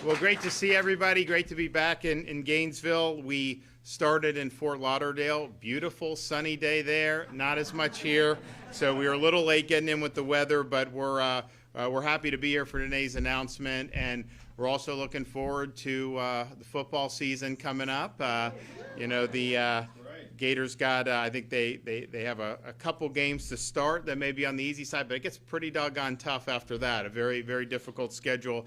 Well, great to see everybody. Great to be back in Gainesville. We started in Fort Lauderdale. Beautiful sunny day there. Not as much here. So we were a little late getting in with the weather, but we're happy to be here for today's announcement. And we're also looking forward to the football season coming up. The Gators got, I think they have a couple games to start that may be on the easy side, but it gets pretty doggone tough after that. A very, very difficult schedule.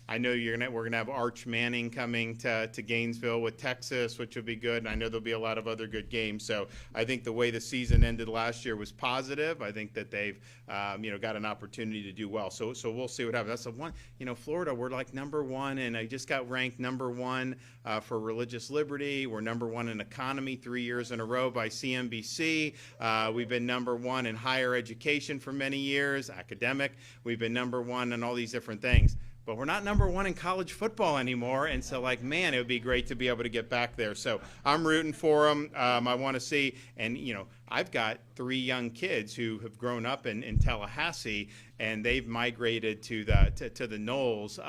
I know we're gonna have Arch Manning coming to Gainesville with Texas, which will be good, and I know there'll be a lot of other good games. So I think the way the season ended last year was positive. I think that they've got an opportunity to do well. So we'll see what happens. That's the one. Florida, we're like #1, and I just got ranked #1 for religious liberty. We're #1 in economy 3 years in a row by CNBC. We've been #1 in higher education for many years, academic. We've been #1 in all these different things. But we're not #1 in college football anymore, and so it would be great to be able to get back there. So I'm rooting for them. I want to see, and I've got 3 young kids who have grown up in Tallahassee, and they've migrated to the Knolls.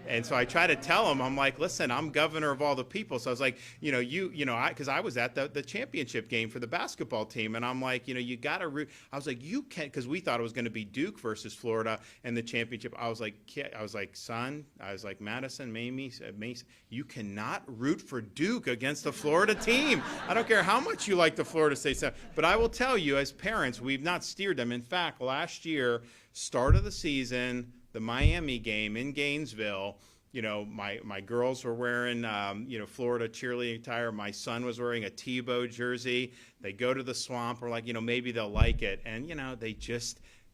And so I try to tell them, I'm like, listen, I'm governor of all the people. So I was like, because I was at the championship game for the basketball team, and I'm like, you got to root. I was like, you can't, because we thought it was going to be Duke versus Florida in the championship. I was like, son, Madison, Mason, you cannot root for Duke against the Florida team. I don't care how much you like the Florida State stuff. But I will tell you, as parents, we've not steered them. In fact, last year, start of the season, the Miami game in Gainesville, my girls were wearing, Florida cheerleading attire. My son was wearing a Tebow jersey. They go to the swamp. We're like, maybe they'll like it. And,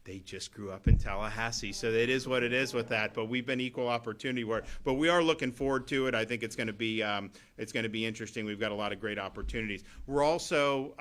they just grew up in Tallahassee. So it is what it is with that. But we've been equal opportunity. But we are looking forward to it. I think it's going to be interesting. We've got a lot of great opportunities. We're also,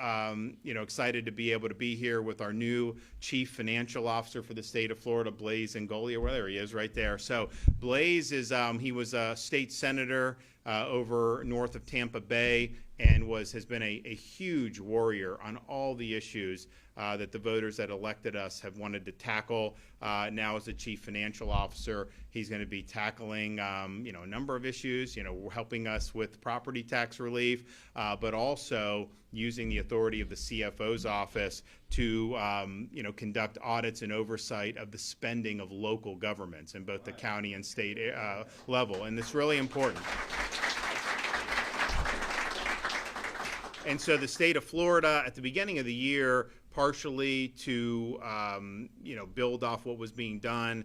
excited to be able to be here with our new Chief Financial Officer for the state of Florida, Blaise Ngolia. Well, there he is right there. So Blaise is, he was a state senator over north of Tampa Bay and has been a huge warrior on all the issues that the voters that elected us have wanted to tackle. Now as the Chief Financial Officer, he's going to be tackling a number of issues, helping us with property tax relief, but also using the authority of the CFO's office to conduct audits and oversight of the spending of local governments in both the county and state level. And it's really important. And so the state of Florida, at the beginning of the year, partially to build off what was being done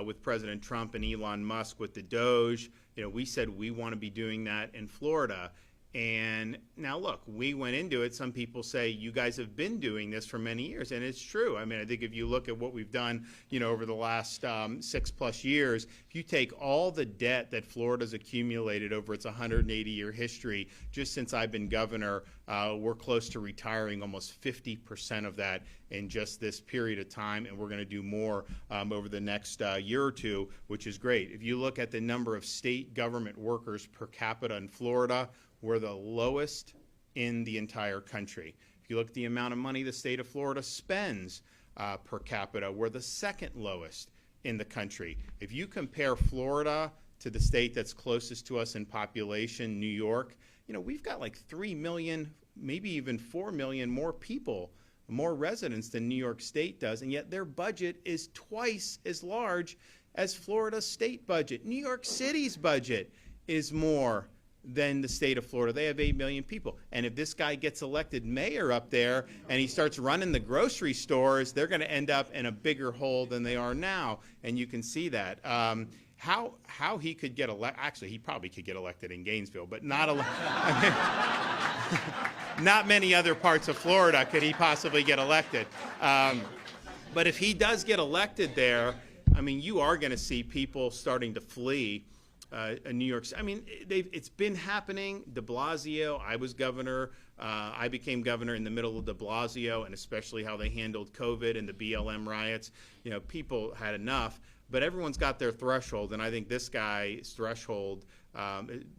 with President Trump and Elon Musk with the DOGE, we said we want to be doing that in Florida. And now, look, we went into it. Some people say you guys have been doing this for many years, and it's true. I mean, I think if you look at what we've done, over the last 6+ years, if you take all the debt that Florida's accumulated over its 180-year history, just since I've been governor, we're close to retiring almost 50% of that in just this period of time, and we're going to do more over the next year or two, which is great. If you look at the number of state government workers per capita in Florida, we're the lowest in the entire country. If you look at the amount of money the state of Florida spends per capita, we're the second lowest in the country. If you compare Florida to the state that's closest to us in population, New York, we've got like 3 million, maybe even 4 million more people, more residents than New York State does, and yet their budget is twice as large as Florida's state budget. New York City's budget is more than the state of Florida. They have 8 million people. And if this guy gets elected mayor up there and he starts running the grocery stores, they're going to end up in a bigger hole than they are now. And you can see that. How he could get elected, actually, he probably could get elected in Gainesville, but not not many other parts of Florida could he possibly get elected. But if he does get elected there, I mean, you are going to see people starting to flee New York City. I mean, it's been happening. De Blasio, I was governor. I became governor in the middle of de Blasio, and especially how they handled COVID and the BLM riots. People had enough, but everyone's got their threshold, and I think this guy's threshold,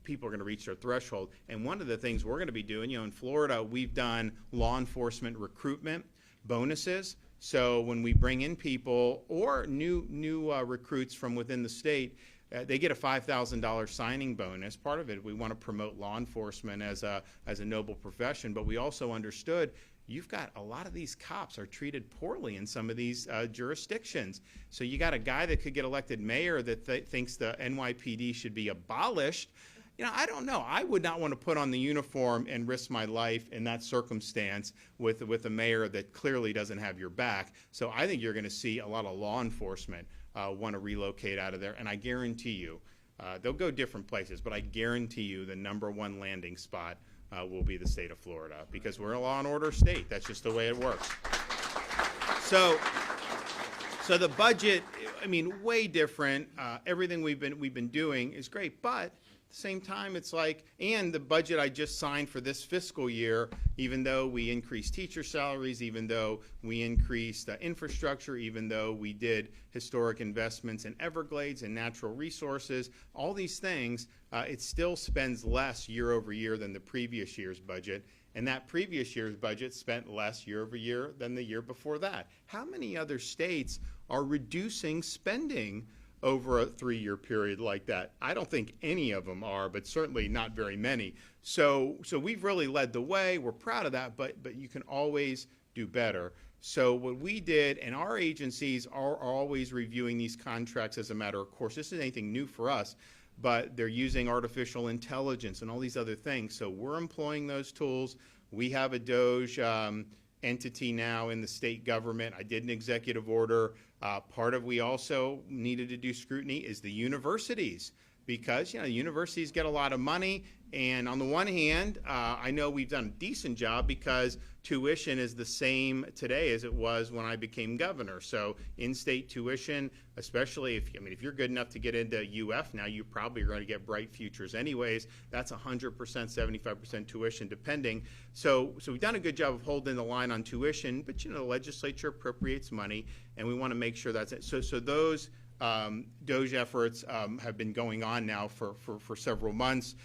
people are going to reach their threshold. And one of the things we're going to be doing, in Florida, we've done law enforcement recruitment bonuses. So when we bring in people or new recruits from within the state, they get a $5,000 signing bonus. Part of it, we want to promote law enforcement as a noble profession, but we also understood you've got a lot of these cops are treated poorly in some of these jurisdictions. So you got a guy that could get elected mayor that thinks the NYPD should be abolished. You know, I don't know. I would not want to put on the uniform and risk my life in that circumstance with a mayor that clearly doesn't have your back. So I think you're going to see a lot of law enforcement want to relocate out of there. And I guarantee you, they'll go different places, but I guarantee you the #1 landing spot will be the state of Florida, because we're a law and order state. That's just the way it works. So the budget, I mean, way different. Everything we've been doing is great, but at the same time, it's like, and the budget I just signed for this fiscal year, even though we increased teacher salaries, even though we increased infrastructure, even though we did historic investments in Everglades and natural resources, all these things, it still spends less year over year than the previous year's budget. And that previous year's budget spent less year over year than the year before that. How many other states are reducing spending over a 3-year period like that? I don't think any of them are, but certainly not very many. So we've really led the way. We're proud of that, but you can always do better. So what we did, and our agencies are always reviewing these contracts as a matter of course. This isn't anything new for us, but they're using artificial intelligence and all these other things. So we're employing those tools. We have a DOGE entity now in the state government. I did an executive order. Part of we also needed to do scrutiny is the universities, because universities get a lot of money, and on the one hand, I know we've done a decent job because tuition is the same today as it was when I became governor. So in-state tuition, especially if you're good enough to get into UF now, you probably are going to get bright futures anyways. That's 100%, 75% tuition depending. So we've done a good job of holding the line on tuition, but the legislature appropriates money, and we want to make sure that's it. So those DOGE efforts have been going on now for several months.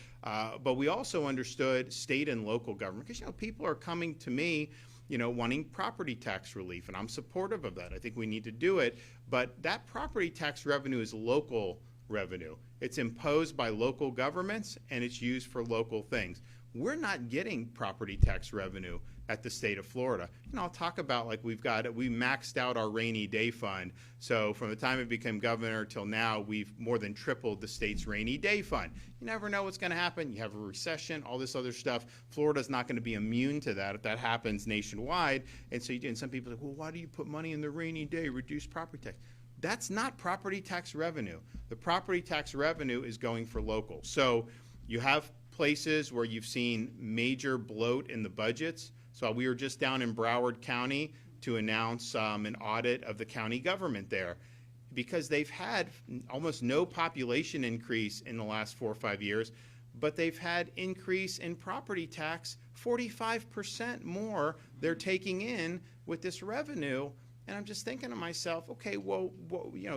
But we also understood state and local government, because people are coming to me wanting property tax relief, and I'm supportive of that. I think we need to do it, but that property tax revenue is local revenue. It's imposed by local governments, and it's used for local things. We're not getting property tax revenue at the state of Florida. I'll talk about, like, we maxed out our rainy day fund. So from the time I became governor till now, we've more than tripled the state's rainy day fund. You never know what's going to happen. You have a recession, all this other stuff. Florida's not going to be immune to that if that happens nationwide. And so some people are like, well, why do you put money in the rainy day, reduce property tax? That's not property tax revenue. The property tax revenue is going for local. So you have places where you've seen major bloat in the budgets. So we were just down in Broward County to announce an audit of the county government there, because they've had almost no population increase in the last 4 or 5 years, but they've had increase in property tax, 45% more they're taking in with this revenue. And I'm just thinking to myself, okay, well,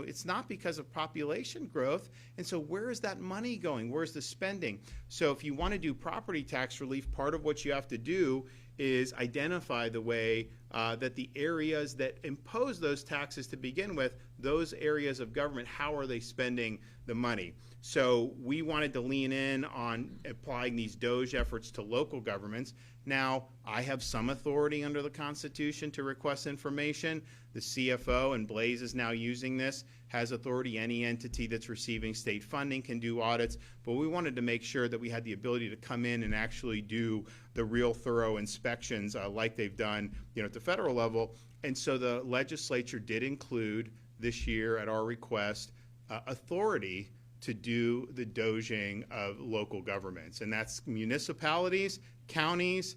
it's not because of population growth. And so where is that money going? Where's the spending? So if you want to do property tax relief, part of what you have to do is identify the way that the areas that impose those taxes to begin with, those areas of government, how are they spending the money? So we wanted to lean in on applying these DOGE efforts to local governments. Now, I have some authority under the Constitution to request information. The CFO, and Blaze is now using this, has authority. Any entity that's receiving state funding can do audits. But we wanted to make sure that we had the ability to come in and actually do the real thorough inspections like they've done at the federal level. And so the legislature did include this year, at our request, authority to do the DOGing of local governments. And that's municipalities, counties,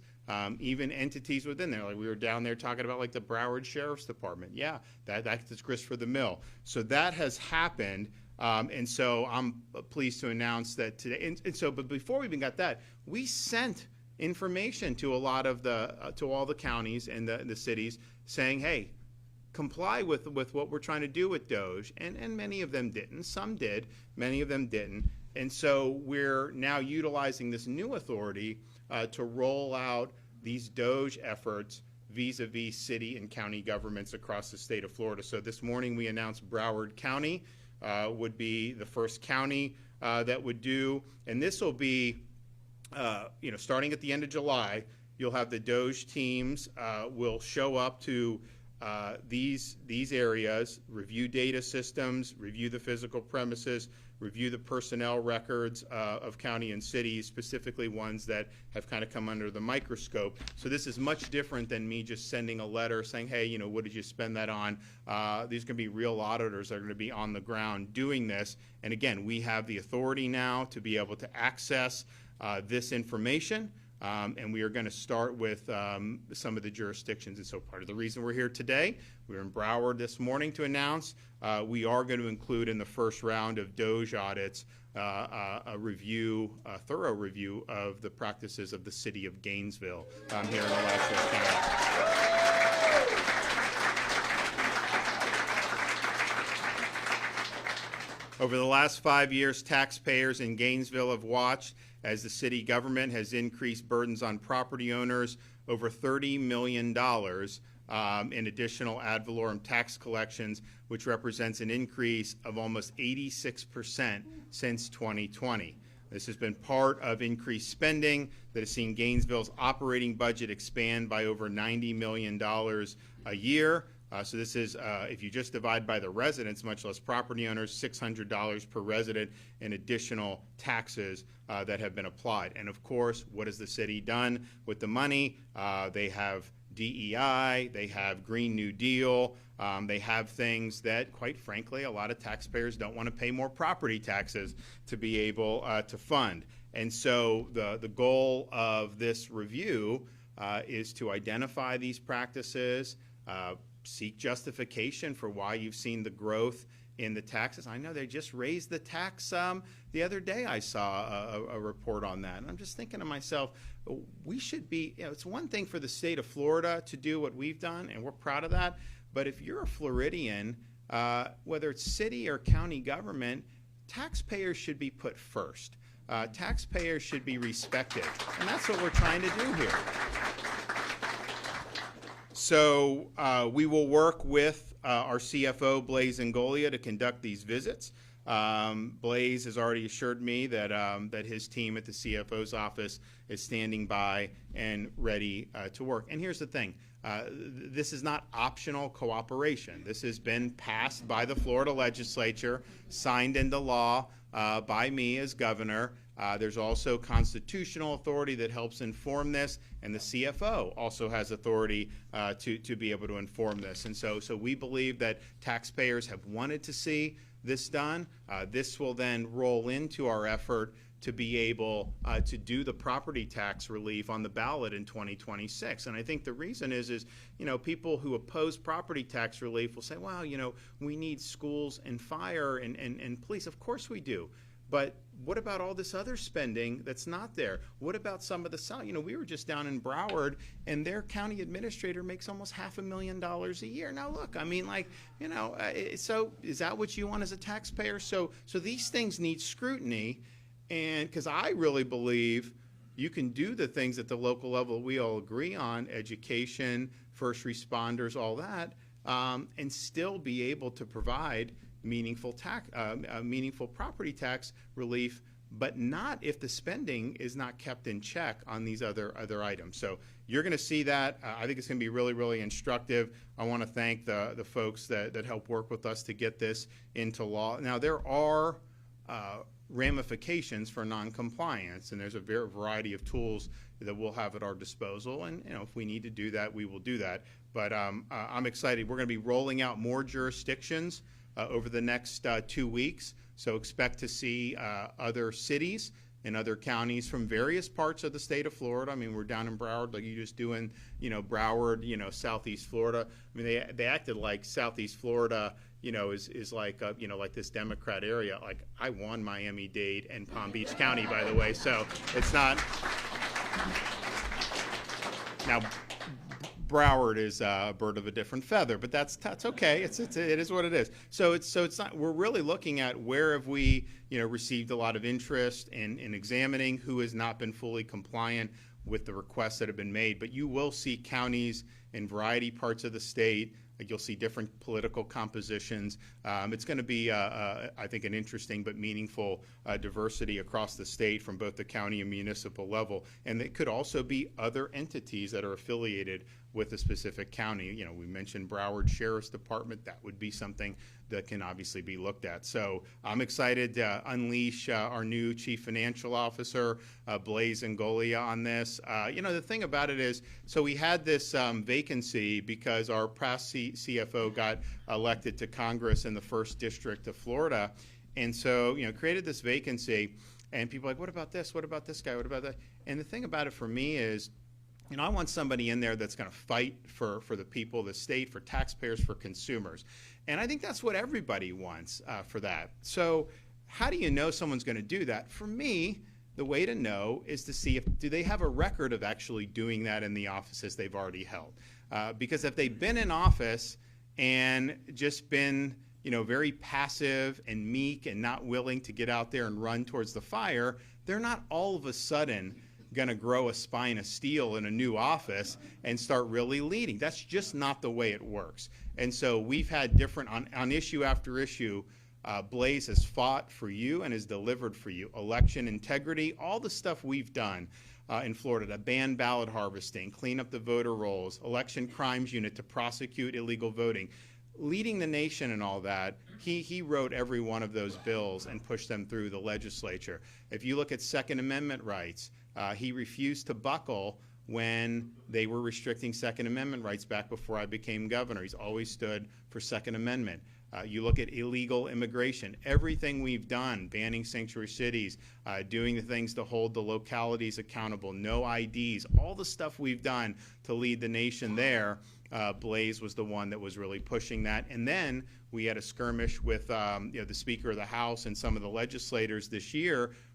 even entities within there. Like we were down there talking about, like, the Broward Sheriff's Department. Yeah, that's Christopher the Mill. So that has happened. And so I'm pleased to announce that today. But before we even got that, we sent information to a lot of to all the counties and the cities saying, hey, comply with what we're trying to do with DOGE. And many of them didn't. Some did. Many of them didn't. And so we're now utilizing this new authority to roll out these DOGE efforts vis-a-vis city and county governments across the state of Florida. So this morning we announced Broward County. would be the first county that would do, and this will be, starting at the end of July. You'll have the DOGE teams will show up to these areas, review data systems, review the physical premises, review the personnel records of county and cities, specifically ones that have kind of come under the microscope. So this is much different than me just sending a letter saying, hey, what did you spend that on? These are going to be real auditors that are going to be on the ground doing this. And again, we have the authority now to be able to access this information. And we are going to start with some of the jurisdictions. And so part of the reason we're here today, we were in Broward this morning to announce we are going to include in the first round of DOGE audits a thorough review of the practices of the city of Gainesville here in Alachua County. Over the last 5 years, taxpayers in Gainesville have watched as the city government has increased burdens on property owners, over $30 million in additional ad valorem tax collections, which represents an increase of almost 86% since 2020. This has been part of increased spending that has seen Gainesville's operating budget expand by over $90 million a year. So this is, if you just divide by the residents, much less property owners, $600 per resident in additional taxes that have been applied. And of course, what has the city done with the money? They have DEI, they have Green New Deal, they have things that, quite frankly, a lot of taxpayers don't want to pay more property taxes to be able to fund. And so the goal of this review is to identify these practices, seek justification for why you've seen the growth in the taxes. I know they just raised the tax the other day. I saw a report on that. And I'm just thinking to myself, we should be, it's one thing for the state of Florida to do what we've done, and we're proud of that. But if you're a Floridian, whether it's city or county government, taxpayers should be put first. Taxpayers should be respected. And that's what we're trying to do here. So we will work with our CFO, Blaise Ngolia, to conduct these visits. Blaise has already assured me that his team at the CFO's office is standing by and ready to work. And here's the thing. This is not optional cooperation. This has been passed by the Florida legislature, signed into law by me as governor. There's also constitutional authority that helps inform this, and the CFO also has authority to be able to inform this. And so we believe that taxpayers have wanted to see this done. This will then roll into our effort to be able to do the property tax relief on the ballot in 2026. And I think the reason is people who oppose property tax relief will say, well, we need schools and fire and police. Of course we do. But what about all this other spending that's not there? What about some of the, we were just down in Broward, and their county administrator makes almost $500,000 a year. Now, look, so is that what you want as a taxpayer? So these things need scrutiny, and because I really believe you can do the things at the local level we all agree on, education, first responders, all that, and still be able to provide meaningful property tax relief, but not if the spending is not kept in check on these other items. So you're going to see that. I think it's going to be really, really instructive. I want to thank the folks that help work with us to get this into law. Now, there are ramifications for noncompliance, and there's a variety of tools that we'll have at our disposal. And if we need to do that, we will do that. But I'm excited. We're going to be rolling out more jurisdictions over the next 2 weeks. So expect to see other cities and other counties from various parts of the state of Florida. I mean, we're down in Broward, like you just doing, Broward, Southeast Florida. I mean, they acted like Southeast Florida, is like, like this Democrat area. Like, I won Miami-Dade and Palm Beach County, by the way. So it's not. Now, Broward is a bird of a different feather, but that's okay. It is what it is. So it's not. We're really looking at where have we received a lot of interest in examining who has not been fully compliant with the requests that have been made. But you will see counties in variety parts of the state You'll see different political compositions. It's going to be, I think, an interesting but meaningful diversity across the state from both the county and municipal level. And it could also be other entities that are affiliated with a specific county. You know, we mentioned Broward Sheriff's Department. That would be something that can obviously be looked at. So I'm excited to unleash our new Chief Financial Officer, Blaise Ngolia, on this. You know, the thing about it is, so we had this vacancy because our past CFO got elected to Congress in the 1st District of Florida. And so, you know, created this vacancy. And people are like, what about this? What about this guy? What about that? And the thing about it for me is, you know, I want somebody in there that's going to fight for the people of the state, for taxpayers, for consumers. And I think that's what everybody wants for that. So how do you know someone's going to do that? For me, the way to know is to see do they have a record of actually doing that in the offices they've already held. Because if they've been in office and just been, you know, very passive and meek and not willing to get out there and run towards the fire, they're not all of a sudden going to grow a spine of steel in a new office and start really leading. That's just not the way it works. And so we've had different, on issue after issue, Blaise has fought for you and has delivered for you. Election integrity, all the stuff we've done in Florida to ban ballot harvesting, clean up the voter rolls, election crimes unit to prosecute illegal voting. Leading the nation and all that, he wrote every one of those bills and pushed them through the legislature. If you look at Second Amendment rights, he refused to buckle when they were restricting Second Amendment rights back before I became governor. He's always stood for Second Amendment. You look at illegal immigration, everything we've done, banning sanctuary cities, doing the things to hold the localities accountable, no IDs, all the stuff we've done to lead the nation there. Blaise was the one that was really pushing that. And then we had a skirmish with you know, the Speaker of the House and some of the legislators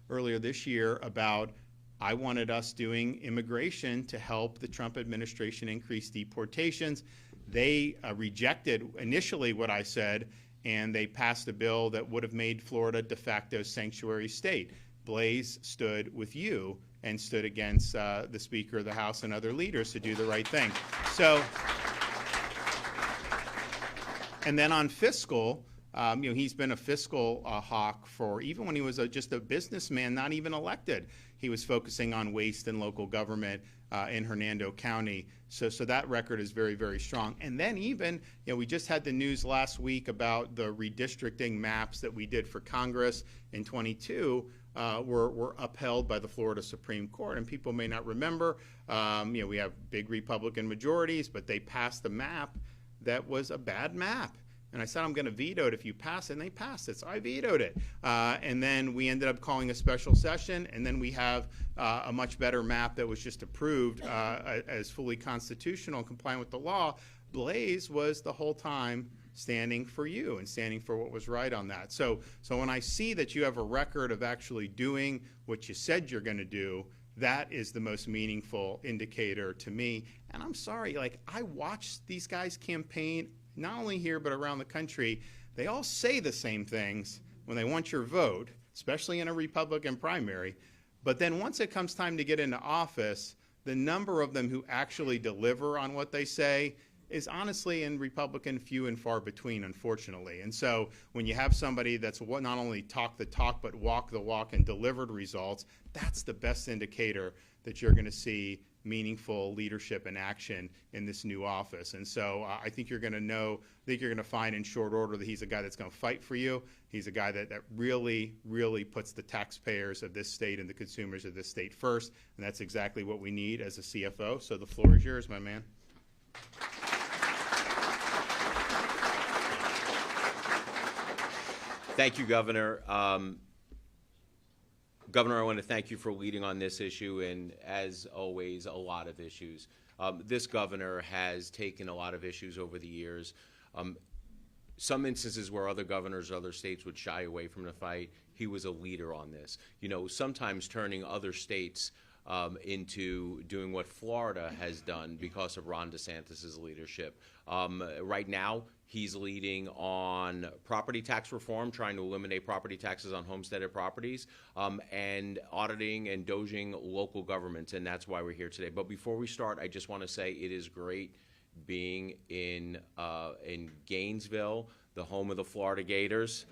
earlier this year, about I wanted us doing immigration to help the Trump administration increase deportations. They rejected initially what I said, and they passed a bill that would have made Florida de facto sanctuary state. Blaise stood with you and stood against the Speaker of the House and other leaders to do the right thing. So, and then on fiscal, you know, he's been a fiscal hawk for, even when he was just a businessman, not even elected. He was focusing on waste and local government in Hernando County. So that record is very, very strong. And then even, you know, we just had the news last week about the redistricting maps that we did for Congress in 22 were upheld by the Florida Supreme Court. And people may not remember, you know, we have big Republican majorities, but they passed a map that was a bad map. And I said, I'm going to veto it if you pass it, and they passed it. So I vetoed it. And then we ended up calling a special session, and then we have a much better map that was just approved as fully constitutional and compliant with the law. Blaise was the whole time standing for you and standing for what was right on that. So when I see that you have a record of actually doing what you said you're going to do, that is the most meaningful indicator to me. And I'm sorry, like, I watched these guys campaign not only here but around the country. They all say the same things when they want your vote, especially in a Republican primary. But then once it comes time to get into office, the number of them who actually deliver on what they say is honestly in Republican few and far between, unfortunately. And so when you have somebody that's not only talk the talk but walk the walk and delivered results, that's the best indicator that you're going to see meaningful leadership and action in this new office. And so I think you're going to find in short order that he's a guy that's going to fight for you. He's a guy that really, really puts the taxpayers of this state and the consumers of this state first. And that's exactly what we need as a CFO. So the floor is yours, my man. Thank you, Governor. Governor, I want to thank you for leading on this issue, and as always, a lot of issues. This governor has taken a lot of issues over the years. Some instances where other governors, other states would shy away from the fight, he was a leader on this. You know, sometimes turning other states into doing what Florida has done because of Ron DeSantis' leadership. Right now, he's leading on property tax reform, trying to eliminate property taxes on homesteaded properties, and auditing and DOGing local governments, and that's why we're here today. But before we start, I just want to say it is great being in Gainesville, the home of the Florida Gators.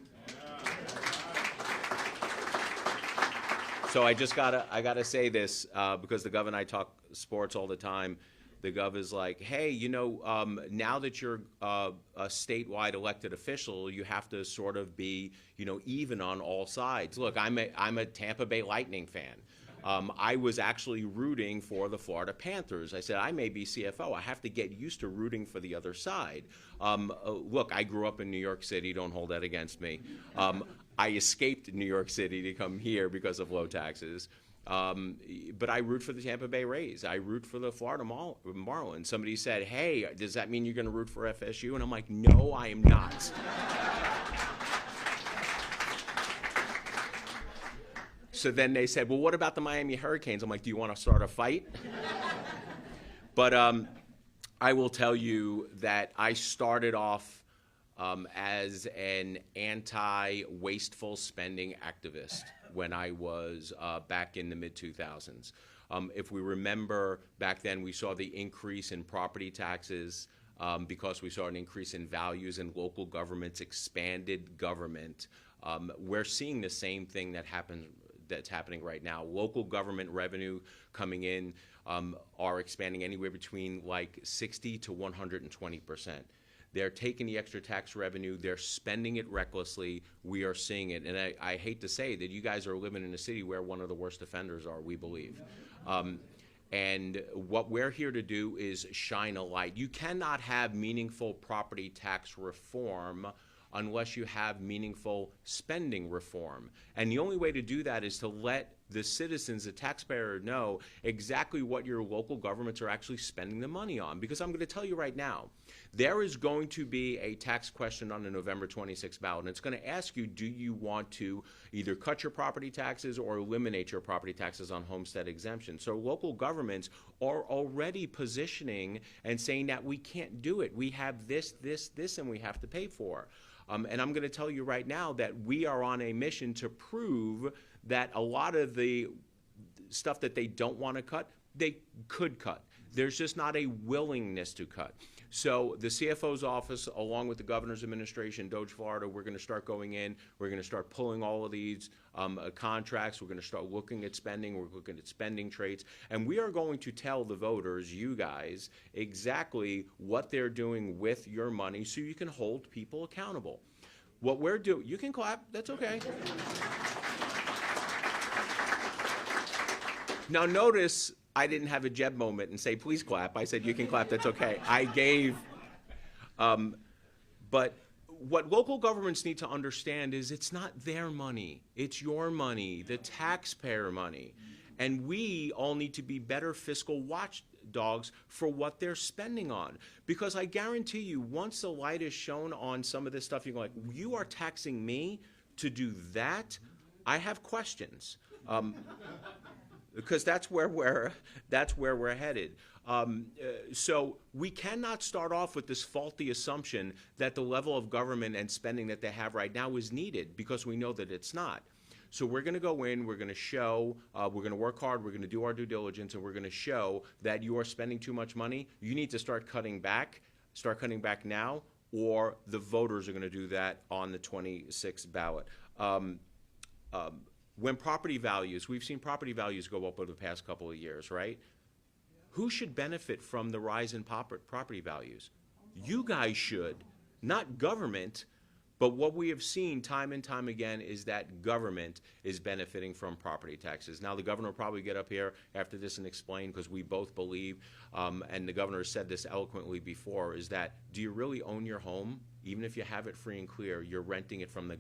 So I gotta say this because the Gov and I talk sports all the time. The Gov is like, hey, you know, now that you're a statewide elected official, you have to sort of be, you know, even on all sides. Look, I'm a Tampa Bay Lightning fan. I was actually rooting for the Florida Panthers. I said, I may be CFO. I have to get used to rooting for the other side. Look, I grew up in New York City. Don't hold that against me. I escaped New York City to come here because of low taxes. But I root for the Tampa Bay Rays. I root for the Florida Marlins. Somebody said, hey, does that mean you're going to root for FSU? And I'm like, no, I am not. So then they said, well, what about the Miami Hurricanes? I'm like, do you want to start a fight? But I will tell you that I started off as an anti-wasteful spending activist when I was back in the mid-2000s. If we remember, back then we saw the increase in property taxes because we saw an increase in values and local governments expanded government. We're seeing the same thing that's happening right now. Local government revenue coming in are expanding anywhere between like 60 to 120%. They're taking the extra tax revenue, they're spending it recklessly, we are seeing it. And I hate to say that you guys are living in a city where one of the worst offenders are, we believe. And what we're here to do is shine a light. You cannot have meaningful property tax reform unless you have meaningful spending reform. And the only way to do that is to let the citizens, the taxpayer, know exactly what your local governments are actually spending the money on. Because I'm going to tell you right now, there is going to be a tax question on the November 26th ballot, and it's going to ask you, do you want to either cut your property taxes or eliminate your property taxes on homestead exemption? So local governments are already positioning and saying that we can't do it. We have this, and we have to pay for. And I'm going to tell you right now that we are on a mission to prove that a lot of the stuff that they don't want to cut, they could cut. There's just not a willingness to cut. So the CFO's office, along with the governor's administration, DOGE Florida, we're going to start going in. We're going to start pulling all of these contracts. We're going to start looking at spending. We're looking at spending traits. And we are going to tell the voters, you guys, exactly what they're doing with your money so you can hold people accountable. What we're doing, you can clap, that's okay. Now notice, I didn't have a Jeb moment and say, please clap. I said, you can clap, that's okay. I gave, but what local governments need to understand is it's not their money, it's your money, the taxpayer money. And we all need to be better fiscal watchdogs for what they're spending on. Because I guarantee you, once the light is shown on some of this stuff, you're like, you are taxing me to do that? I have questions. Because that's where we're headed. So we cannot start off with this faulty assumption that the level of government and spending that they have right now is needed, because we know that it's not. So we're going to go in, we're going to show, we're going to work hard, we're going to do our due diligence, and we're going to show that you are spending too much money. You need to start cutting back now, or the voters are going to do that on the 26th ballot. When property values, we've seen property values go up over the past couple of years, right? Who should benefit from the rise in property values? You guys should, not government. But what we have seen time and time again is that government is benefiting from property taxes. Now, the governor will probably get up here after this and explain, because we both believe, and the governor has said this eloquently before, is that, do you really own your home? Even if you have it free and clear, you're renting it from the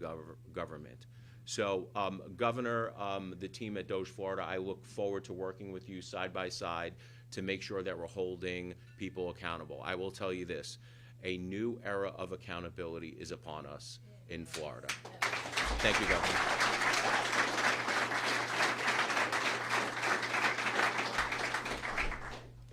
government. So, Governor, the team at DOGE Florida, I look forward to working with you side by side to make sure that we're holding people accountable. I will tell you this. A new era of accountability is upon us in Florida. Thank you, Governor.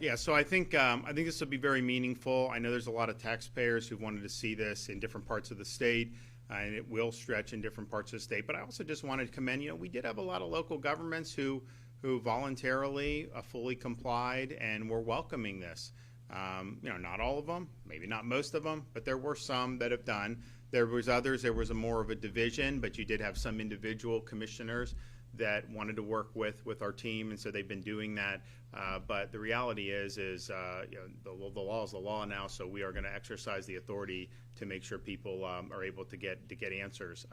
Yeah, so I think this will be very meaningful. I know there's a lot of taxpayers who wanted to see this in different parts of the state, and it will stretch in different parts of the state. But I also just wanted to commend, we did have a lot of local governments who voluntarily fully complied and were welcoming this. Not all of them, maybe not most of them, but there were some that have done. There was others, there was a more of a division, but you did have some individual commissioners that wanted to work with our team, and so they've been doing that. But the reality is the law is the law now, so we are going to exercise the authority to make sure people are able to get answers.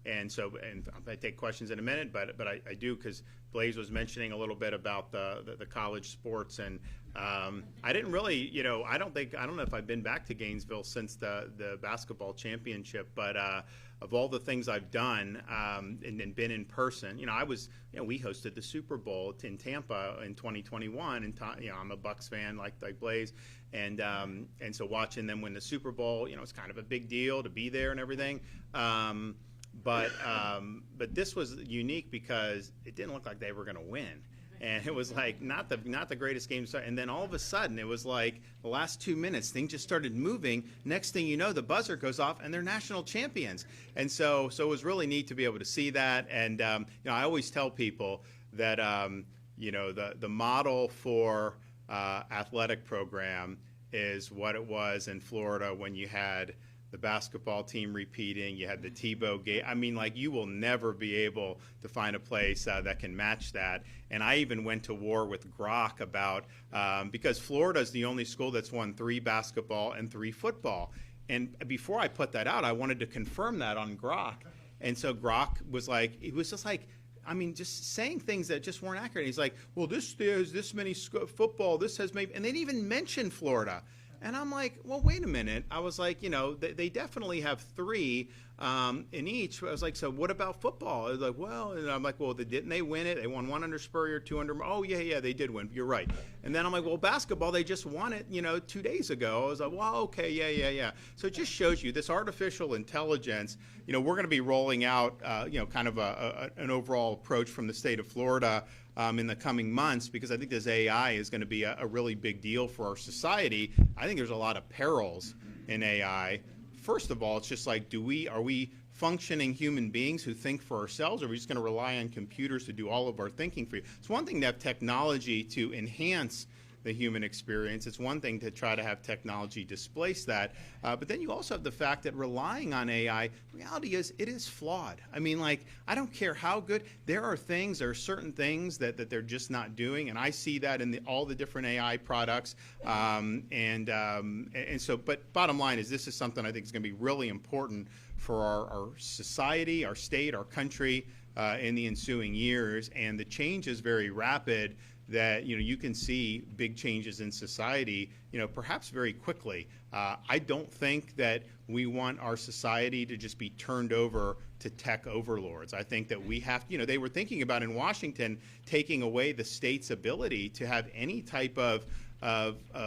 And I take questions in a minute, but I do, because Blaze was mentioning a little bit about the college sports, and I didn't really, I don't know if I've been back to Gainesville since the basketball championship, but of all the things I've done and been in person, we hosted the Super Bowl in Tampa in 2021, and I'm a Bucks fan like Blaze, and so watching them win the Super Bowl, it's kind of a big deal to be there and everything. But this was unique because it didn't look like they were going to win. And it was like not the greatest game. And then all of a sudden, it was like the last 2 minutes, things just started moving. Next thing you know, the buzzer goes off, and they're national champions. And so it was really neat to be able to see that. And I always tell people that the model for athletic program is what it was in Florida when you had the basketball team repeating, you had the Tebow game. I mean, you will never be able to find a place that can match that. And I even went to war with Grok about, because Florida is the only school that's won 3 basketball and 3 football. And before I put that out, I wanted to confirm that on Grok. And so Grok was just saying things that just weren't accurate. He's like, well, there's this many football, this has maybe, and they didn't even mention Florida. And I'm like, well, wait a minute. I was like, they definitely have 3 in each. I was like, so what about football? I was like, well, and I'm like, well, didn't they win it? They won 1 under Spurrier, 2 under. Oh, yeah, they did win. You're right. And then I'm like, well, basketball, they just won it, 2 days ago. I was like, well, okay, yeah. So it just shows you this artificial intelligence. We're going to be rolling out, kind of an overall approach from the state of Florida in the coming months, because I think this AI is going to be a really big deal for our society. I think there's a lot of perils in AI. First of all, it's just like, are we functioning human beings who think for ourselves, or are we just going to rely on computers to do all of our thinking for you? It's one thing to have technology to enhance the human experience. It's one thing to try to have technology displace that. But then you also have the fact that relying on AI, reality is it is flawed. I mean, I don't care how good. There are certain things that they're just not doing. And I see that in all the different AI products. But bottom line is, this is something I think is going to be really important for our society, our state, our country in the ensuing years. And the change is very rapid, that you can see big changes in society perhaps very quickly. I don't think that we want our society to just be turned over to tech overlords. I think that we have, they were thinking about in Washington taking away the state's ability to have any type of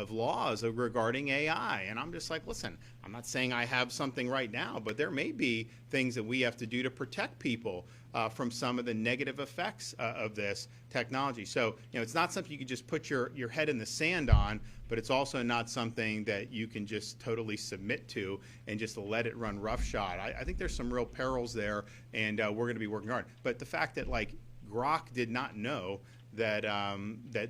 laws regarding AI. And I'm just like, listen, I'm not saying I have something right now, but there may be things that we have to do to protect people from some of the negative effects of this technology. So, it's not something you can just put your head in the sand on, but it's also not something that you can just totally submit to and just let it run roughshod. I think there's some real perils there, and we're going to be working hard. But the fact that Grok did not know that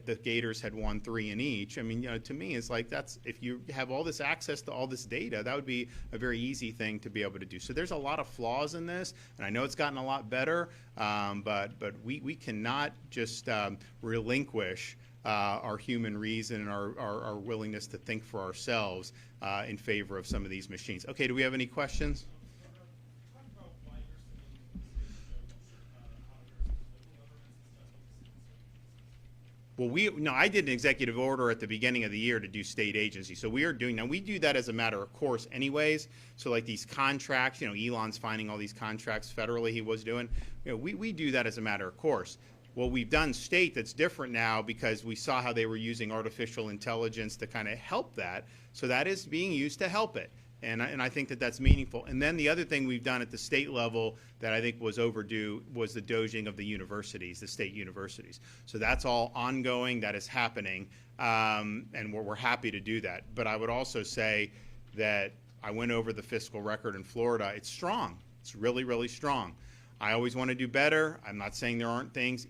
the Gators had won 3 in each. I mean, to me, it's like, that's, if you have all this access to all this data, that would be a very easy thing to be able to do. So there's a lot of flaws in this, and I know it's gotten a lot better, but we cannot just relinquish our human reason and our willingness to think for ourselves in favor of some of these machines. Okay, do we have any questions? Well, I did an executive order at the beginning of the year to do state agency. So we do that as a matter of course anyways. So these contracts, Elon's finding all these contracts federally he was doing. We do that as a matter of course. Well, we've done state that's different now because we saw how they were using artificial intelligence to kind of help that. So that is being used to help it. And I think that that's meaningful. And then the other thing we've done at the state level that I think was overdue was the DOGing of the universities, the state universities. So that's all ongoing. That is happening. And we're happy to do that. But I would also say that I went over the fiscal record in Florida. It's strong. It's really, really strong. I always want to do better. I'm not saying there aren't things.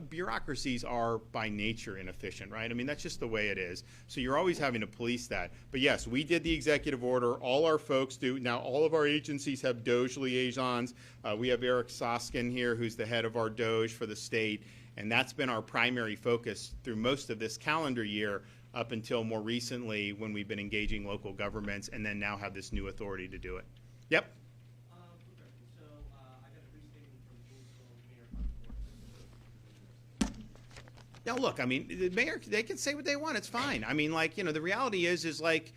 Bureaucracies are by nature inefficient, right? I mean, that's just the way it is. So you're always having to police that. But yes, we did the executive order. All our folks do. Now, all of our agencies have DOGE liaisons. We have Eric Soskin here, who's the head of our DOGE for the state. And that's been our primary focus through most of this calendar year up until more recently when we've been engaging local governments and then now have this new authority to do it. Yep. Now, look, I mean, the mayor, they can say what they want. It's fine. I mean, like, the reality is like,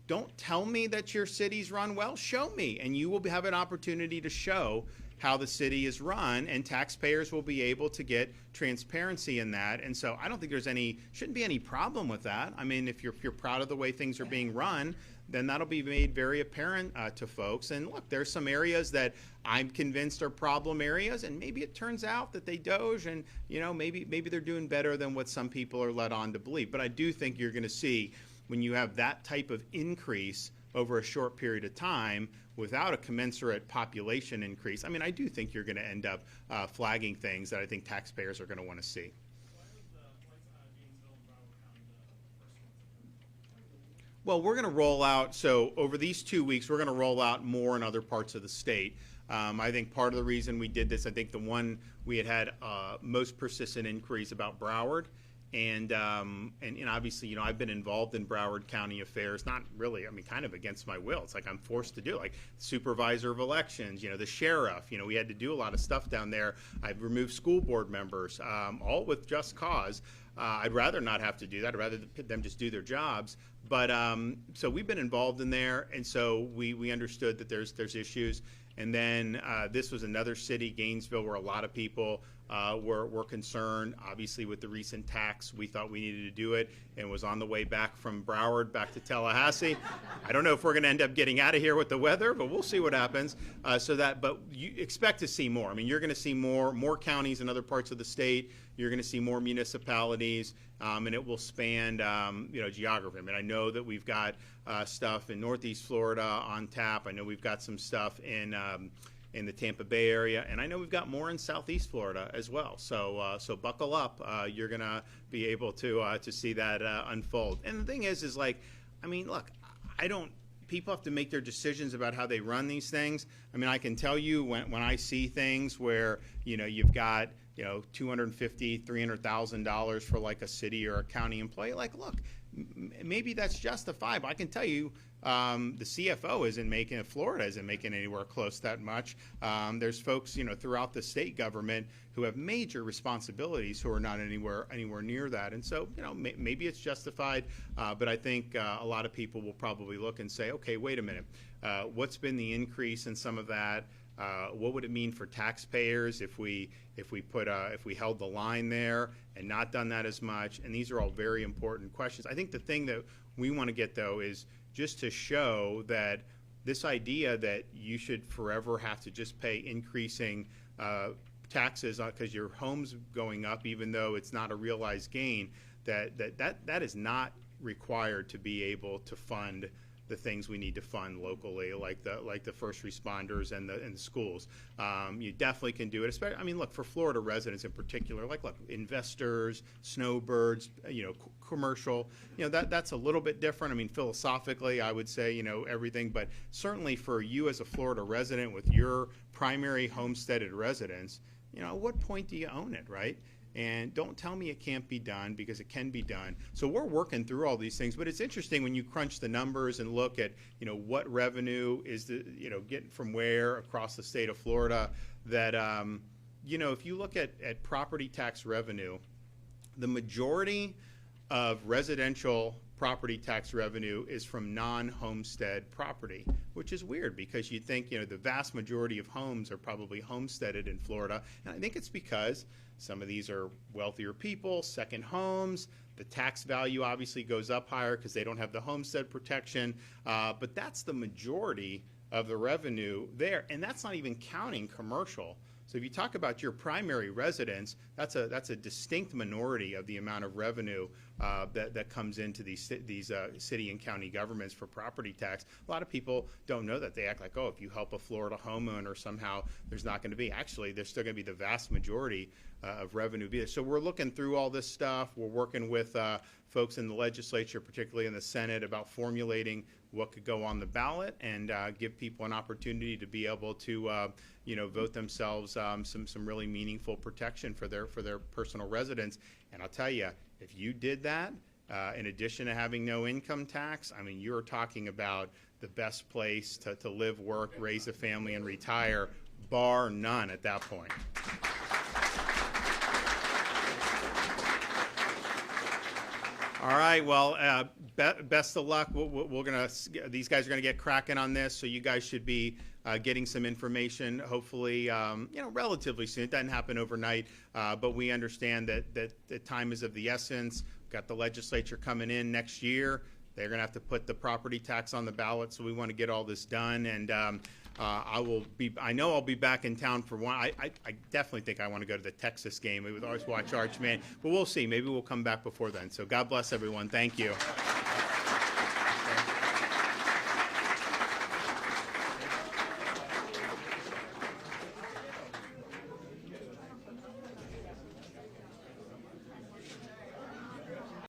don't tell me that your city's run well. Show me, and you will have an opportunity to show how the city is run, and taxpayers will be able to get transparency in that. And so I don't think shouldn't be any problem with that. I mean, if you're proud of the way things are being run, then that'll be made very apparent to folks. And look, there's some areas that I'm convinced are problem areas, and maybe it turns out that they DOGE, and maybe they're doing better than what some people are led on to believe. But I do think you're going to see, when you have that type of increase over a short period of time without a commensurate population increase, I mean, I do think you're going to end up flagging things that I think taxpayers are going to want to see. Well, we're going to roll out, so over these 2 weeks, we're going to roll out more in other parts of the state. I think part of the reason we did this, I think the one we had most persistent inquiries about Broward. And obviously, I've been involved in Broward County affairs, not really, I mean, kind of against my will. It's like I'm forced to do, like supervisor of elections, the sheriff, we had to do a lot of stuff down there. I've removed school board members, all with just cause. I'd rather not have to do that. I'd rather them just do their jobs. But so we've been involved in there, and so we understood that there's issues. And then this was another city, Gainesville, where a lot of people were concerned. Obviously, with the recent tax, we thought we needed to do it, and was on the way back from Broward back to Tallahassee. I don't know if we're going to end up getting out of here with the weather, but we'll see what happens. But you expect to see more. I mean, you're going to see more counties in other parts of the state. You're going to see more municipalities, and it will span geography. I mean, I know that we've got stuff in Northeast Florida on tap. I know we've got some stuff in the Tampa Bay area, and I know we've got more in Southeast Florida as well. So buckle up. You're going to be able to see that unfold. And the thing is like, I mean, look, people have to make their decisions about how they run these things. I mean, I can tell you when I see things where, you've got, $250,000, $300,000 for like a city or a county employee, like, look, maybe that's justifiable. I can tell you the CFO Florida isn't making anywhere close that much. There's folks, throughout the state government who have major responsibilities who are not anywhere near that. And so, maybe it's justified, but I think a lot of people will probably look and say, okay, wait a minute, what's been the increase in some of that? What would it mean for taxpayers if we held the line there and not done that as much? And these are all very important questions. I think the thing that we want to get, though, is just to show that this idea that you should forever have to just pay increasing taxes because your home's going up, even though it's not a realized gain, that is not required to be able to fund the things we need to fund locally, like the first responders and the schools. You definitely can do it. Especially, I mean, look, for Florida residents in particular, like, look, investors, snowbirds, commercial, that's a little bit different. I mean, philosophically, I would say, everything, but certainly for you as a Florida resident with your primary homesteaded residence, at what point do you own it, right? And don't tell me it can't be done, because it can be done. So we're working through all these things, but it's interesting when you crunch the numbers and look at, what revenue is getting from where across the state of Florida, that, if you look at property tax revenue, the majority of residential property tax revenue is from non-homestead property, which is weird because you'd think, the vast majority of homes are probably homesteaded in Florida. And I think it's because some of these are wealthier people, second homes. The tax value obviously goes up higher because they don't have the homestead protection. But that's the majority of the revenue there. And that's not even counting commercial. So if you talk about your primary residence, that's a distinct minority of the amount of revenue that comes into these city and county governments for property tax. A lot of people don't know that. They act like, oh, if you help a Florida homeowner, somehow there's not going to be. Actually, there's still going to be the vast majority of revenue. So we're looking through all this stuff. We're working with folks in the legislature, particularly in the Senate, about formulating what could go on the ballot and give people an opportunity to be able to vote themselves some really meaningful protection for their personal residence. And I'll tell you, if you did that, in addition to having no income tax, I mean, you're talking about the best place to live, work, raise a family, and retire, bar none at that point. All right. Well, best of luck. These guys are gonna get cracking on this, so you guys should be getting some information. Hopefully, relatively soon. It doesn't happen overnight, but we understand that the time is of the essence. We've got the legislature coming in next year. They're gonna have to put the property tax on the ballot, so we want to get all this done. And I know I'll be back in town for one. I definitely think I want to go to the Texas game. We would always watch Archman, but we'll see. Maybe we'll come back before then. So God bless everyone. Thank you.